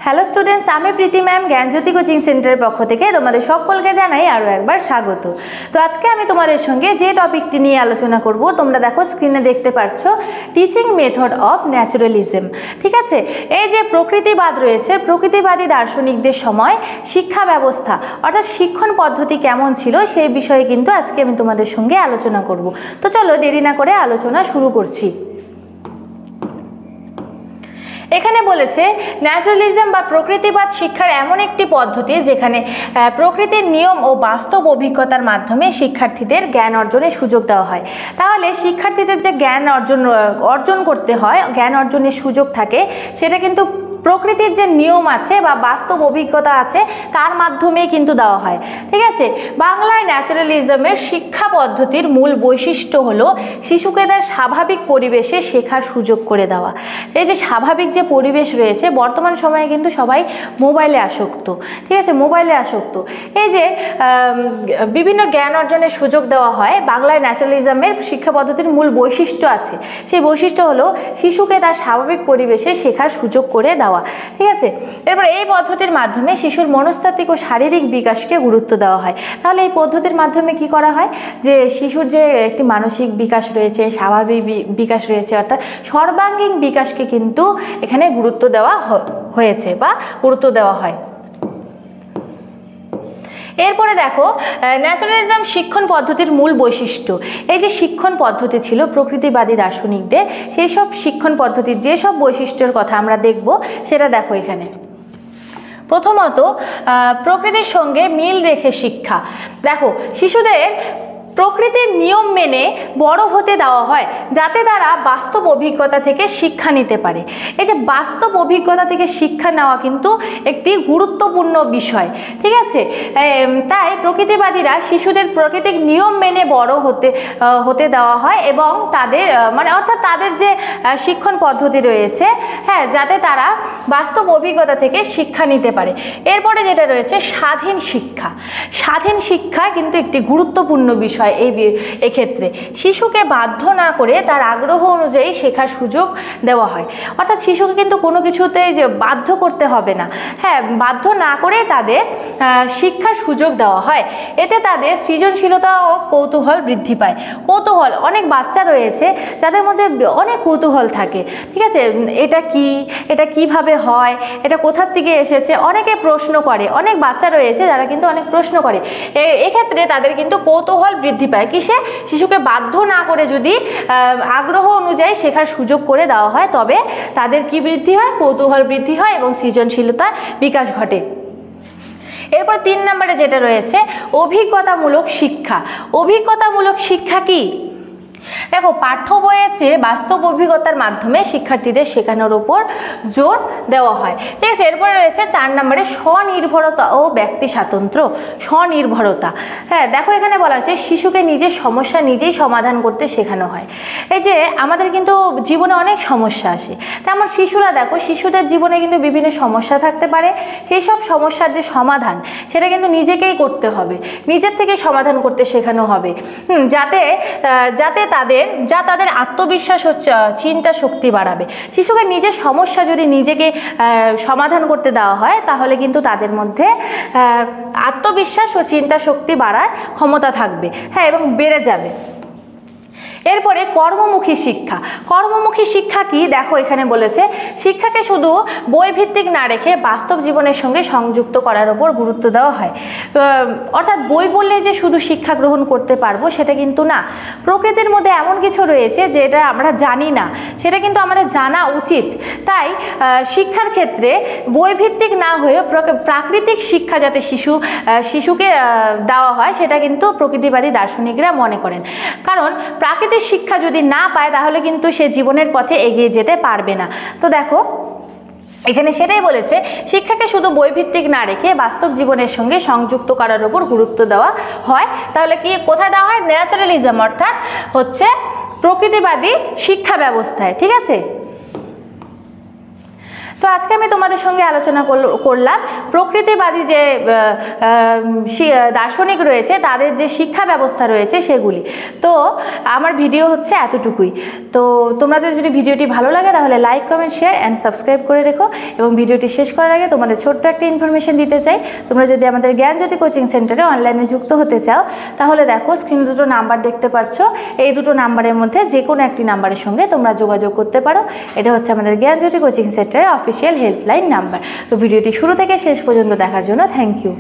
Hello students, আমি প্রীতি ma'am জ্ঞানজ্যোতি coaching সেন্টারের পক্ষ থেকে তোমাদের সকলকে জানাই আরও একবার স্বাগত। তো আজকে আমি তোমাদের সঙ্গে যে টপিকটি নিয়ে আলোচনা করব, তোমরা দেখো স্ক্রিনে দেখতে পাচ্ছ, টিচিং মেথড অফ ন্যাচারালিজম। ঠিক আছে, এই যে প্রকৃতিবাদ রয়েছে, প্রকৃতিবাদী দার্শনিকদের সময় শিক্ষা ব্যবস্থা অর্থাৎ শিক্ষণ পদ্ধতি কেমন ছিল সেই বিষয়ে কিন্তু আজকে আমি তোমাদের সঙ্গে আলোচনা করব। তো চলো দেরি না করে আলোচনা শুরু করছি। এখানে বলেছে ন্যাচারালিজম বা প্রকৃতিবাদ শিক্ষার এমন একটি পদ্ধতি যেখানে প্রকৃতির নিয়ম ও বাস্তব অভিজ্ঞতার মাধ্যমে শিক্ষার্থীদের জ্ঞান অর্জনের সুযোগ দেওয়া হয়। তাহলে শিক্ষার্থীদের যে জ্ঞান অর্জন করতে হয়, জ্ঞান অর্জনের সুযোগ থাকে, সেটা কিন্তু প্রকৃতির যে নিয়ম আছে বা বাস্তব অভিজ্ঞতা আছে তার মাধ্যমেই কিন্তু দেওয়া হয়। ঠিক আছে, বাংলায় ন্যাচারালিজমের শিক্ষা পদ্ধতির মূল বৈশিষ্ট্য হলো শিশুকে তার স্বাভাবিক পরিবেশে শেখার সুযোগ করে দেওয়া। এই যে স্বাভাবিক যে পরিবেশ রয়েছে, বর্তমান সময়ে কিন্তু সবাই মোবাইলে আসক্ত। ঠিক আছে, মোবাইলে আসক্ত। এই যে বিভিন্ন জ্ঞান অর্জনের সুযোগ দেওয়া হয়, বাংলায় ন্যাচারালিজমের শিক্ষা পদ্ধতির মূল বৈশিষ্ট্য আছে। সেই বৈশিষ্ট্য হলো শিশুকে তার স্বাভাবিক পরিবেশে শেখার সুযোগ করে দেওয়া। ঠিক আছে, এরপর এই পদ্ধতির মাধ্যমে শিশুর মনস্তাত্ত্বিক ও শারীরিক বিকাশকে গুরুত্ব দেওয়া হয়। তাহলে এই পদ্ধতির মাধ্যমে কি করা হয়, যে শিশুর যে একটি মানসিক বিকাশ রয়েছে, স্বাভাবিক বিকাশ রয়েছে, অর্থাৎ সর্বাঙ্গীন বিকাশকে কিন্তু এখানে গুরুত্ব দেওয়া হয়েছে বা গুরুত্ব দেওয়া হয়। এরপরে দেখো ন্যাচারালিজম শিক্ষণ পদ্ধতির মূল বৈশিষ্ট্য। এই যে শিক্ষণ পদ্ধতি ছিল প্রকৃতিবাদী দার্শনিকদের, সেই সব শিক্ষণ পদ্ধতির যেসব বৈশিষ্ট্যের কথা আমরা দেখব সেটা দেখো এখানে। প্রথমত, প্রকৃতির সঙ্গে মিল রেখে শিক্ষা। দেখো, শিশুদের প্রকৃতির নিয়ম মেনে বড় হতে দেওয়া হয় যাতে তারা বাস্তব অভিজ্ঞতা থেকে শিক্ষা নিতে পারে। এই যে বাস্তব অভিজ্ঞতা থেকে শিক্ষা নেওয়া কিন্তু একটি গুরুত্বপূর্ণ বিষয়। ঠিক আছে, তাই প্রকৃতিবাদীরা শিশুদের প্রাকৃতিক নিয়ম মেনে বড় হতে দেওয়া হয় এবং তাদের অর্থাৎ তাদের যে শিক্ষণ পদ্ধতি রয়েছে, হ্যাঁ, যাতে তারা বাস্তব অভিজ্ঞতা থেকে শিক্ষা নিতে পারে। এরপরে যেটা রয়েছে স্বাধীন শিক্ষা। স্বাধীন শিক্ষা কিন্তু একটি গুরুত্বপূর্ণ বিষয়। এক্ষেত্রে শিশুকে বাধ্য না করে তার আগ্রহ অনুযায়ী শেখার সুযোগ দেওয়া হয়। অর্থাৎ শিশুকে কিন্তু কোনো কিছুতে যে বাধ্য করতে হবে না, হ্যাঁ, বাধ্য না করে তাদের শিক্ষার সুযোগ দেওয়া হয়। এতে তাদের সৃজনশীলতা ও কৌতূহল বৃদ্ধি পায়। কৌতূহল, অনেক বাচ্চা রয়েছে যাদের মধ্যে অনেক কৌতূহল থাকে। ঠিক আছে, এটা কি, এটা কিভাবে হয়, এটা কোথার থেকে এসেছে, অনেকে প্রশ্ন করে। অনেক বাচ্চা রয়েছে যারা কিন্তু অনেক প্রশ্ন করে। এক্ষেত্রে তাদের কিন্তু কৌতূহল বৃদ্ধি পায়। কিসে? শিশুকে বাধ্য না করে যদি আগ্রহ অনুযায়ী শেখার সুযোগ করে দেওয়া হয়, তবে তাদের কি বৃদ্ধি হয়? কৌতূহল বৃদ্ধি হয় এবং সৃজনশীলতার বিকাশ ঘটে। এরপর 3 নম্বরে যেটা রয়েছে অভিজ্ঞতামূলক শিক্ষা। অভিজ্ঞতামূলক শিক্ষা কি? দেখো, পাঠ্য বইয়ের চেয়ে বাস্তব অভিজ্ঞতার মাধ্যমে শিক্ষার্থীদের শেখানোর উপর জোর দেওয়া হয়। ঠিক আছে, এরপরে রয়েছে 4 নম্বরে স্বনির্ভরতা ও ব্যক্তি স্বাতন্ত্র্য। স্বনির্ভরতা, হ্যাঁ, দেখো এখানে বলা হচ্ছে শিশুকে নিজের সমস্যা নিজেই সমাধান করতে শেখানো হয়। এই যে আমাদের কিন্তু জীবনে অনেক সমস্যা আসে, তেমন শিশুরা দেখো, শিশুদের জীবনে কিন্তু বিভিন্ন সমস্যা থাকতে পারে। সেই সব সমস্যার যে সমাধান, সেটা কিন্তু নিজেকেই করতে হবে, নিজের থেকে সমাধান করতে শেখানো হবে, যাতে তাদের আত্মবিশ্বাস ও চিন্তা শক্তি বাড়াবে। শিশুকে নিজের সমস্যা যদি নিজেকে সমাধান করতে দেওয়া হয়, তাহলে কিন্তু তাদের মধ্যে আত্মবিশ্বাস ও চিন্তা শক্তি বাড়ার ক্ষমতা থাকবে, হ্যাঁ, এবং বেড়ে যাবে। এরপরে কর্মমুখী শিক্ষা। কর্মমুখী শিক্ষা কি? দেখো এখানে বলেছে শিক্ষাকে শুধু বইভিত্তিক না রেখে বাস্তব জীবনের সঙ্গে সংযুক্ত করার ওপর গুরুত্ব দেওয়া হয়। অর্থাৎ বই পড়লে যে শুধু শিক্ষা গ্রহণ করতে পারবো সেটা কিন্তু না। প্রকৃতির মধ্যে এমন কিছু রয়েছে যেটা আমরা জানি না, সেটা কিন্তু আমাদের জানা উচিত। তাই শিক্ষার ক্ষেত্রে বইভিত্তিক না হয়ে প্রাকৃতিক শিক্ষা যাতে শিশুকে দেওয়া হয়, সেটা কিন্তু প্রকৃতিবাদী দার্শনিকরা মনে করেন। কারণ প্রাকৃতিক শিক্ষা যদি না পায়, তাহলে কিন্তু সে জীবনের পথে এগিয়ে যেতে পারবে না। তো দেখো এখানে সেটাই বলেছে, শিক্ষাকে শুধু বইভিত্তিক না রেখে বাস্তব জীবনের সঙ্গে সংযুক্ত করার উপর গুরুত্ব দেওয়া হয়। তাহলে কি কোথায় দেওয়া হয়? ন্যাচারালিজম, অর্থাৎ হচ্ছে প্রকৃতিবাদী শিক্ষা ব্যবস্থায়। ঠিক আছে, তো আজকে আমি তোমাদের সঙ্গে আলোচনা করলাম প্রকৃতিবাদী যে দার্শনিক রয়েছে তাদের যে শিক্ষা ব্যবস্থা রয়েছে সেগুলি। তো আমার ভিডিও হচ্ছে এতটুকুই। তো তোমাদের যদি ভিডিওটি ভালো লাগে তাহলে like, comment, share and subscribe করে রেখো। এবং ভিডিওটি শেষ করার আগে তোমাদের ছোট্ট একটা ইনফরমেশন দিতে চাই। তোমরা যদি আমাদের জ্ঞানজ্যোতি কোচিং সেন্টারে অনলাইনে যুক্ত হতে চাও তাহলে দেখো স্ক্রিনে দুটো নাম্বার দেখতে পাচ্ছ, এই দুটো নাম্বারের মধ্যে যে কোনো একটি নাম্বারের সঙ্গে তোমরা যোগাযোগ করতে পারো। এটা হচ্ছে আমাদের জ্ঞানজ্যোতি কোচিং সেন্টারের অফিসিয়াল হেল্পলাইন নাম্বার। তো ভিডিওটি শুরু থেকে শেষ পর্যন্ত দেখার জন্য থ্যাংক ইউ।